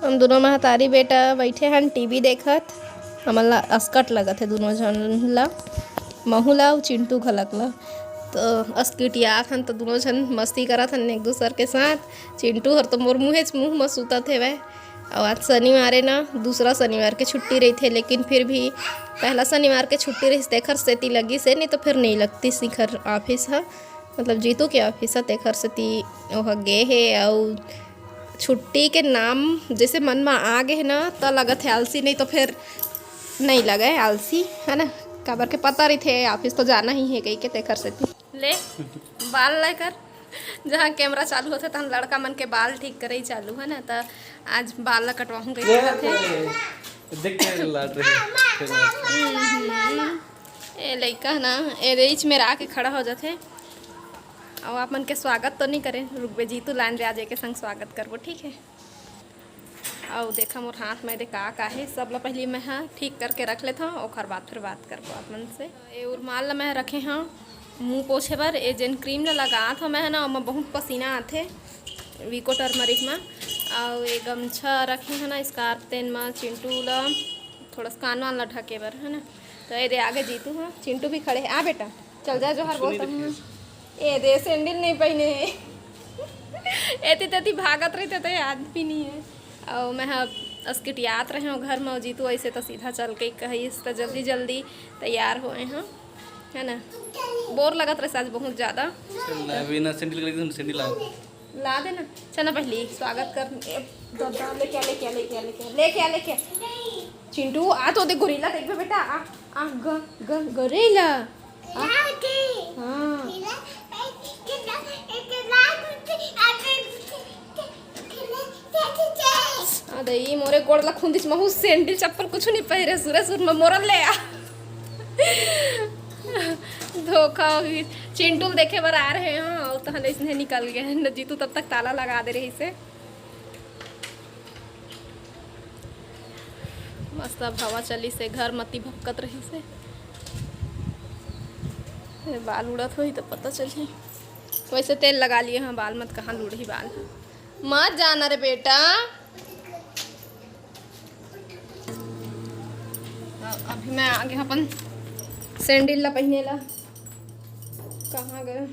हम दोनों महतारी बेटा बैठे हैं टीवी देखत। हमला अस्कट लगत है दोनों जन ला, महू ला चिंटू घलक ला। तो अस्किटियात हन तो दोनों जन मस्ती करत हन एक दूसर के साथ। चिंटू हर तो मोर मुँह में सुतत है वह। और आज शनिवार है ना, दूसरा शनिवार के छुट्टी रही थे, लेकिन फिर भी पहला शनिवार के छुट्टी रही तेखर सेती लगी से, नहीं तो फिर नहीं लगती शिखर ऑफिस है, मतलब जीतू के ऑफिस है, तेखर सेती वह गे है। और छुट्टी के नाम जैसे मन में आ गए ना तो लगत है आलसी, नहीं तो फिर नहीं लगे आलसी है ना। काबर के पता रही थे ऑफिस तो जाना ही है कहीं के, तेखर सेती ले बाल लेकर जहाँ कैमरा चालू होता तहाँ लड़का मन के बाल ठीक करे ही चालू है ना। तो आज बाल ला कटवाऊँ कहीं ए लड़का ना ए रेच में आके खड़ा हो जाते। और आप मन के स्वागत तो नहीं करें, रुकबे जीतू लाइन रे आ जाए के संग स्वागत करबो, ठीक है। और देखा मोर हाथ में देखा का है सब ला पहले मैं हाँ ठीक करके रख लेता हूँ, और बाद फिर बात करबो आप मन से। ये उरमाल ला मैं रखे हाँ मुँह पोछे बर, ए जेन क्रीम ला लगा था मैं ना, ओमा बहुत पसीना आते विको टर्मरिक में। और ये गमछा रखे है ना स्कार्फ तेन में चिंटू ला थोड़ा कान वान ला ढके बर है ना। तो ये दे आगे जीतू हाँ चिंटू भी खड़े है, आ बेटा चल जा जोहर बोलता हूँ। ए दे सैंडल नहीं पहने एती तेती भागत रही तो याद भी नहीं है। और मैं अस्किटियात रहे घर में, जीतू ऐसे तो सीधा चल के कही तो जल्दी जल्दी तैयार हुए हैं है ना। बोर लगत रहे आज बहुत ज़्यादा। ला देना चल ना, पहले स्वागत कर लेके चिंटू आ तो देख गोरीला देख बेटा आ गोरीला हाँ दई मोरे गोड़ ला खुंदिस महू सैंडल चप्पल कुछ नहीं पहरे सुरे सुर में मोरल ले आ धोखा होगी। चिंटू देखे बार आ रहे हैं और तो इसने निकल गए हैं न, जीतू तब तक ताला लगा दे रही से। मस्त अब हवा चली से घर मती भपकत रही से, बाल उड़त हो ही तो पता चली। वैसे तेल लगा लिए हाँ बाल मत कहाँ लूढ़ी बाल मत जाना रे बेटा। अभी मैं आगे अपन सैंडल ला पहने ला, कहाँ गए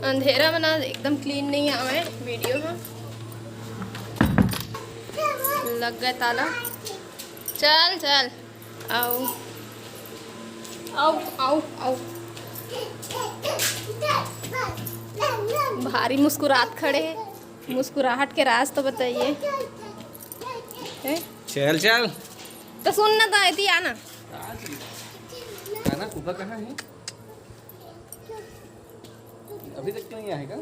अंधेरा में ना एकदम क्लीन नहीं आवे वीडियो में, लग गए ताला। चल चल आओ आओ आओ आओ भारी मुस्कुराहट खड़े, मुस्कुराहट के राज तो बताइए। चल चल तो सुनना था इतनी आना खाना ऊपर कहाँ है, अभी तक नहीं आएगा।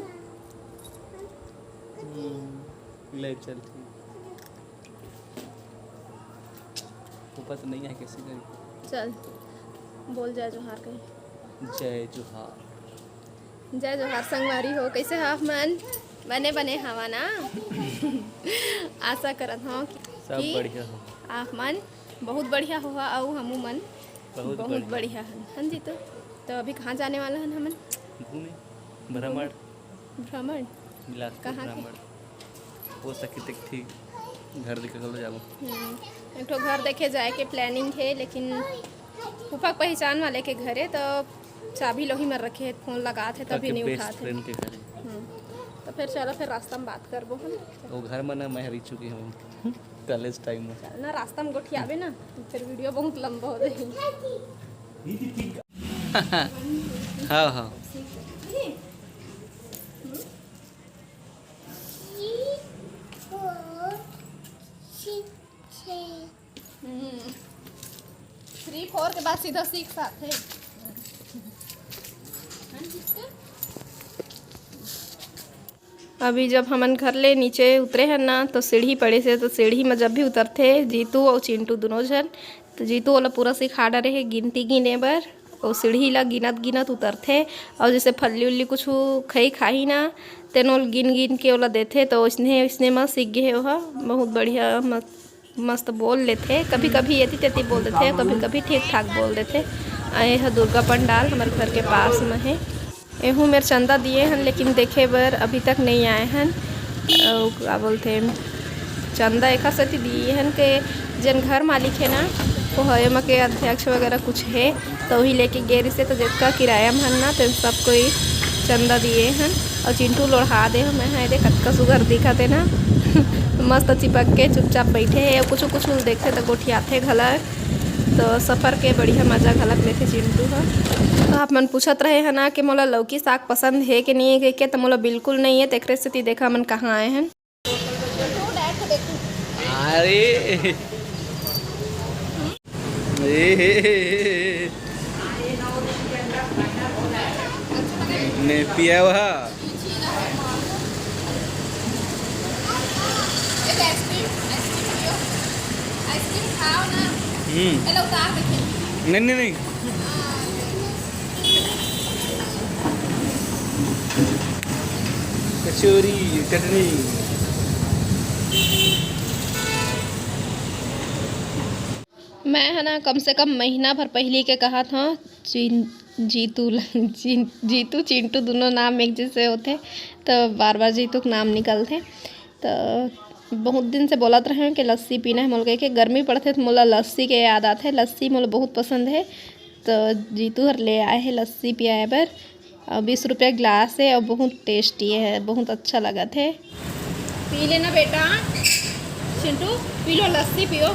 ले चल ऊपर तो नहीं है किसी का। चल बोल जय जोहार कहीं। जय जोहार। जय जोहार संगवारी हो, कैसे हाफ मन बने बने हवा ना आशा करत हूँ सब बढ़िया हो, आप मन बहुत बढ़िया हुआ और हमू मन बहुत बढ़िया हन जी। तो अभी कहाँ जाने वाला हन हमन? घूमे भ्रमण भ्रमण कहाँ भ्रमण हो सके तक ठीक घर देखे चलो जाओ। एक तो घर देखे जाए के प्लानिंग है, लेकिन फूफा पहचान वाले के घरे तो चाबी लोही में रखे, फोन लगा थे तभी नहीं उठाते। तो फिर चलो फिर रास्ता में बात करबो हम। वो घर में ना मैं रह चुकी हूँ कॉलेज टाइम में। चल ना रास्ता में गोठियाबे ना, फिर वीडियो बहुत लंबा हो जाएगी। हाँ हाँ थ्री फोर के बाद सीधा सिक्स आते। अभी जब हमन घर ले नीचे उतरे हैं ना तो सीढ़ी पड़े से, तो सीढ़ी में जब भी उतरते जीतू और चिंटू दोनों जन, तो जीतू वाला पूरा सिखा डरे है गिनती गिने बर, और सीढ़ी ला गिनत गिनत उतरते। और जैसे फल्ली उल्ली कुछ खाई ना तेनो गिन गिन के ओला देते, तो उसने में सीख गए वह बहुत बढ़िया मस्त बोल लेते, कभी कभी ये तेती बोल देते, कभी कभी ठीक ठाक बोल देते। आए है दुर्गा पंडाल हमारे घर के पास में है। एहू मेरे चंदा दिए हैं लेकिन देखे बर अभी तक नहीं आए हैं। क्या बोलते हैं, चंदा एक सती दिए हैं के जन घर मालिक है ना वो हयम के अध्यक्ष वगैरह कुछ है तो वही लेके गेरी से, तो जिसका किराया में ना तो सब कोई चंदा दिए हैं। और चिंटू लोढ़ा दे मैं है देख कतका सुगर दिखा थे ना मस्त चिपक के चुपचाप बैठे है, कुछ कुछ देखते तो गोठियाथे घलक, तो सफ़र के बढ़िया मजा घलक लेते चिंटू का। तो आप मन पूछत रहे हैं ना कि मोला लौकी साग पसंद है कि नहीं है, तो मोला बिल्कुल नहीं है। तेरे से देखा मन कहाँ आए हैं। अरे ने पिया हुआ नहीं नहीं नहीं कचौरी चटनी। मैं है ना कम से कम महीना भर पहले के कहा था जीतू चिंटू दोनों नाम एक जैसे होते, तो बार बार जीतू के नाम निकलते। तो बहुत दिन से बोलत रहे कि लस्सी पीना है, मोल के गर्मी पड़ते तो मोला लस्सी के याद आते। लस्सी मोला बहुत पसंद है, तो जीतू हर ले आए हैं लस्सी पियाए बर। 20 रुपये गिलास है और बहुत टेस्टी है, बहुत अच्छा लगा थे। पी लेना बेटा, चिंटू पी लो लस्सी पियो।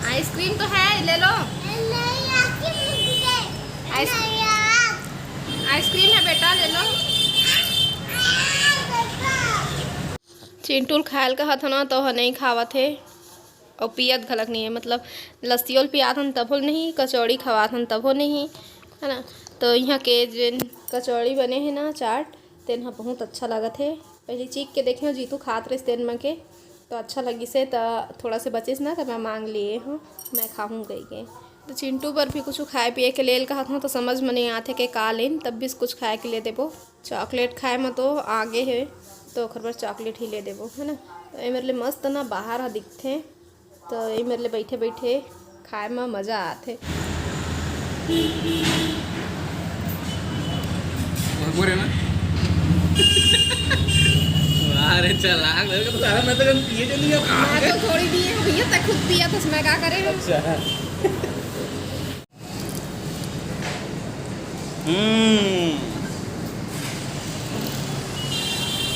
आइसक्रीम तो है, ले लो। आइसक्रीम है बेटा, ले लो। चिंटू खायल का था ना तो नहीं खावा थे और पियत घलक नहीं है, मतलब लस्सी पियात हन तभो नहीं, कचौड़ी खवात हन तभो नहीं, है ना। तो यहाँ के जिन कचौड़ी बने हैं ना चाट तेन हाँ बहुत अच्छा लगा थे। पहले चीख के देखे जीतू खात रहे तेन में के तो अच्छा लगी से, तो थोड़ा से बचिस ना तो मैं मांग लिए हूँ मैं खाऊँ गई के। तो चिंटू पर भी कुछ खाए पिए के लेल कहा था तो समझ में नहीं आते कि का लेन, तब भी कुछ खाए के ले देबो। चॉकलेट खाए में तो आगे है तो ओखर पर चॉकलेट ही ले देबो, है ना। तो ये मेरे लिए मस्त ना बाहर दिखते, तो ये मेरे लिए बैठे बैठे खाए में मज़ा आते। अरे चला तो सारा मैं तो पिए चली अब मैं तो थोड़ी पिए भैया, तक खुद पिया तो मैं क्या करे। अच्छा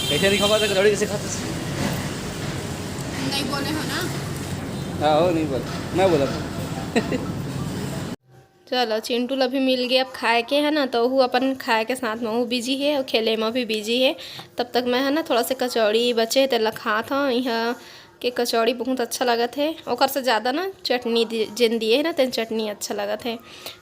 कैसे नहीं खबर कचौड़ी कैसे खाते नहीं बोले हो ना। हाँ हो नहीं बोल, मैं बोला था। चलो चिंटू ला भी मिल गया अब खाए के, है ना। तो वो अपन खाए के साथ में वो बिजी है और खेले में भी बिजी है। तब तक मैं है ना थोड़ा से कचौड़ी बचे तेला खा था। यहाँ के कचौड़ी बहुत अच्छा लगा थे, और से ज़्यादा ना चटनी जिन दिए है ना तेन चटनी अच्छा लगा थे।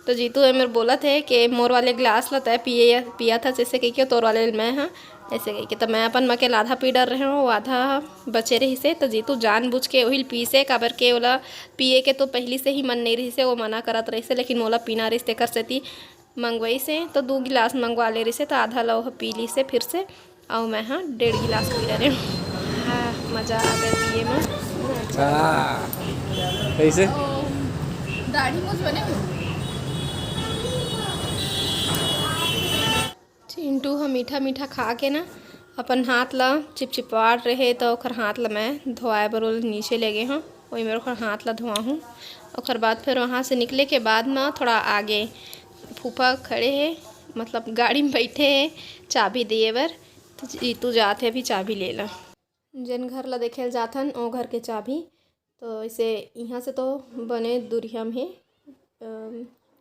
तो जीतू मेरे बोला थे कि मोर वाले गिलास लता है पिया था जैसे कही के तोर वाले मैं हाँ ऐसे कही के। तो मैं अपन मकेल आधा पी डर रहे हूँ, आधा बचे रही से। तो जीतू जानबूझ के वही पी से काबर के ओला पिए के तो पहली से ही मन नहीं रही से, वो मना करत रही से, लेकिन मोला पीना रही से कर सेती मंगवाई से। तो 2 गिलास मंगवा ले रही से, तो आधा लो पी ली से फिर से, और मैं हाँ 1.5 गिलास पी रहे हूँ। हाँ मज़ा आ गया पिए में। कैसे दाढ़ी मुझ बने चिंटू हम मीठा मीठा खा के ना अपन हाथ ला चिपचिपाट रहे, तो ओखर हाथ ला मैं धोआए बर नीचे ले गए हूँ। वही मेरे ओखर हाथ ला धोआ हूँ। और बाद फिर वहाँ से निकले के बाद ना थोड़ा आगे फूफा खड़े है, मतलब गाड़ी में बैठे है चाबी दिए बर। तो जीतू जाते अभी चाबी ले ला, जिन घर ला देखे जाथन ओ घर के चाबी। तो इसे यहाँ से तो बने दूरिया में है।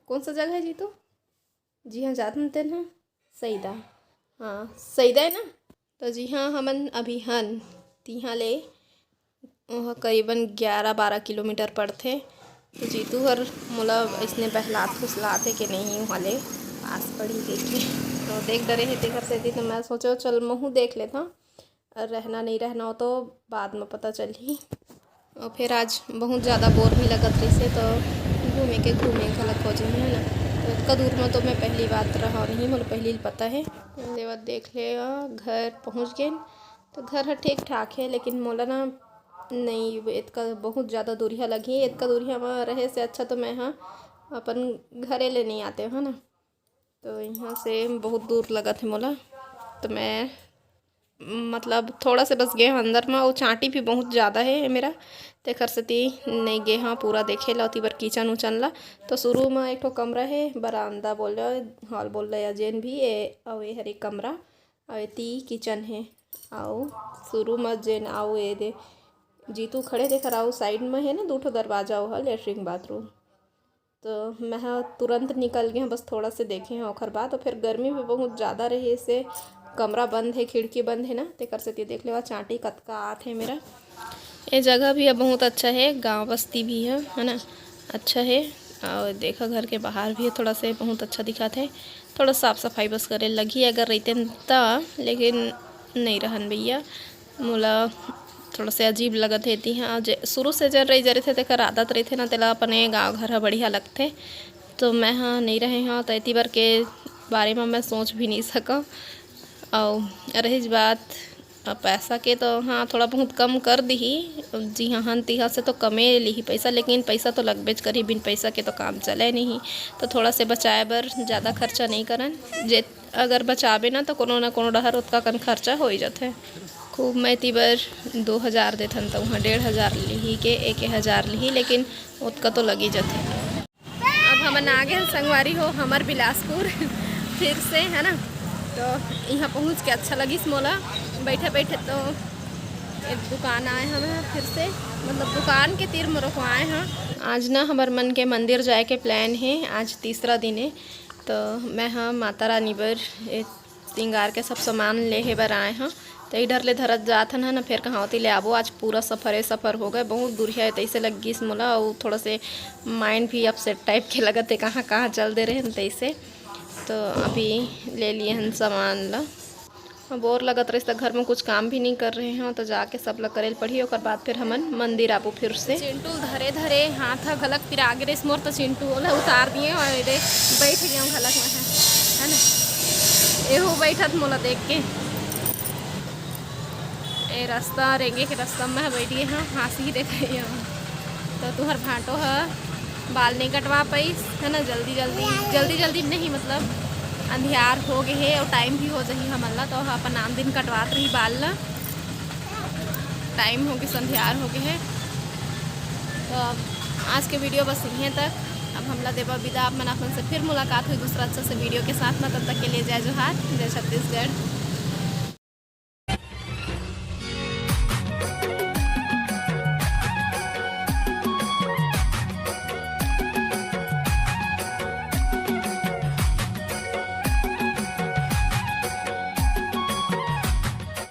कौन सा जगह है जीतू? जी हाँ जाथन तेन हाँ सईदा, हाँ सईदा है ना। तो जी हाँ हमन अभी हन तिहाँ ले करीबन 11-12 किलोमीटर पड़ते। तो जीतू हर मोला इसने बहलात फुसलाते कि नहीं वहाँ ले पास पड़ी देखे, तो देख डरे है देख से थी। तो मैं सोचो चल महूँ देख लेता, और रहना नहीं रहना हो तो बाद में पता चली। और फिर आज बहुत ज़्यादा बोर भी लगत रही से, तो घूमे के खलक खोजे है ना। तो इतना दूर में तो मैं पहली बात रहा नहीं, मुझे पहली पता है। बाद देख ले घर पहुँच गए। तो घर ह ठीक ठाक है, लेकिन मोला ना नहीं इतका बहुत ज़्यादा दूरिया लगी। इतका दूरिया में रहे से अच्छा तो मैं हाँ अपन घरे ले नहीं आते है ना। तो यहाँ से बहुत दूर लगा थे मोला, तो मैं मतलब थोड़ा से बस गए अंदर में। वो चांटी भी बहुत ज़्यादा है मेरा, तेखर सेती नहीं गए हाँ पूरा देखे ला। उती बर किचन उचन ला तो शुरू में एक ठो कमरा है, बरामदा बोल रहा हॉल बोल रहा या जेन भी और ये हर एक कमरा और ती किचन है। आओ शुरू में जेन आओ ये दे जीतू खड़े देकर आओ साइड में है ना 2 ठो दरवाजा हो लेटरिन बाथरूम। तो मैं तुरंत निकल गए बस थोड़ा से देखे हैं ओखर बाद। और फिर गर्मी भी बहुत ज़्यादा रही से कमरा बंद है, खिड़की बंद है ना, तेकर से देख ले चांटी कतका आत है मेरा। ये जगह भी है बहुत अच्छा है, गांव बस्ती भी है ना, अच्छा है। और देखा घर के बाहर भी है थोड़ा से बहुत अच्छा दिखा थे। थोड़ा साफ़ सफाई बस करे लगी अगर रहते त, लेकिन नहीं रहन भैया मोला थोड़ा से अजीब लगत है ती। हाँ शुरू से जन रही जरे थे तेकर आदत रही थे ना, तेला अपने गाँव घर है बढ़िया लगते। तो मैं हाँ नहीं रहे हाँ तो इतनी बार के बारे में मैं सोच भी नहीं सका। और रही बात पैसा के तो हाँ थोड़ा बहुत कम कर दी। जी हाँ हन तिहा से तो कमे ली पैसा, लेकिन पैसा तो लगबेच करी, बिन पैसा के तो काम चले नहीं। तो थोड़ा से बचाए बर ज़्यादा खर्चा नहीं करन, जे अगर बचाबे ना तो कोनो ना कोनो डहर उतका कन खर्चा हो ही जाते। खूब मैं तीबर 2000 देथन तो वहाँ 1500 ली के 1000 ली, लेकिन उतका तो लगी जाते। अब हम आ गए संगवारी हो हमार बिलासपुर फिर से है ना। तो यहाँ पहुँच के अच्छा लगी मोला बैठे बैठे। तो एक दुकान आए हमें फिर से, मतलब दुकान के तीर में रुकवाए हैं। आज ना हमारे मन के मंदिर जाए के प्लान है, आज तीसरा दिन है। तो मैं हाँ माता रानी बर श्रृंगार के सब सामान ले बर आए हैं। तो इधर ले धरत जात हन ना, फिर कहाँ होती ले आबो। आज पूरा सफ़र हो गए, बहुत दूर है तैसे लग गई मोला। और थोड़ा से माइंड भी अपसेट टाइप के लगते कहाँ कहाँ चल दे रहे हैं तैसे। तो अभी ले लिए हैं सामान ला, बोर लगत रही तो घर में कुछ काम भी नहीं कर रहे हैं। तो जाके सब लोग करे पढ़ी और बाद फिर हमन मंदिर आबू फिर से। चिंटू धरे धरे हाथ घलक फिर आगे रेस मोर तो चिंटू वाला उतार दिए और रे बैठ गए घलक में है ना। एहू बैठत मोला देख के ए रास्ता रेंगे के रास्ता में बैठिए हाँ हंसी देखे। तो तुहर भाटो है बाल नहीं कटवा पाइस है ना, जल्दी जल्दी नहीं मतलब अंधियार हो गए है और टाइम भी हो जाही हमला। तो अपन आम दिन कटवात रही बाल ला, टाइम हो गए संध्यार हो गए है। तो आज के वीडियो बस यहीं तक। अब हमला देवा विदा, अपन से फिर मुलाकात हुई दूसरा अच्छा से वीडियो के साथ में। तब तक के लिए जय जोहार, जय छत्तीसगढ़।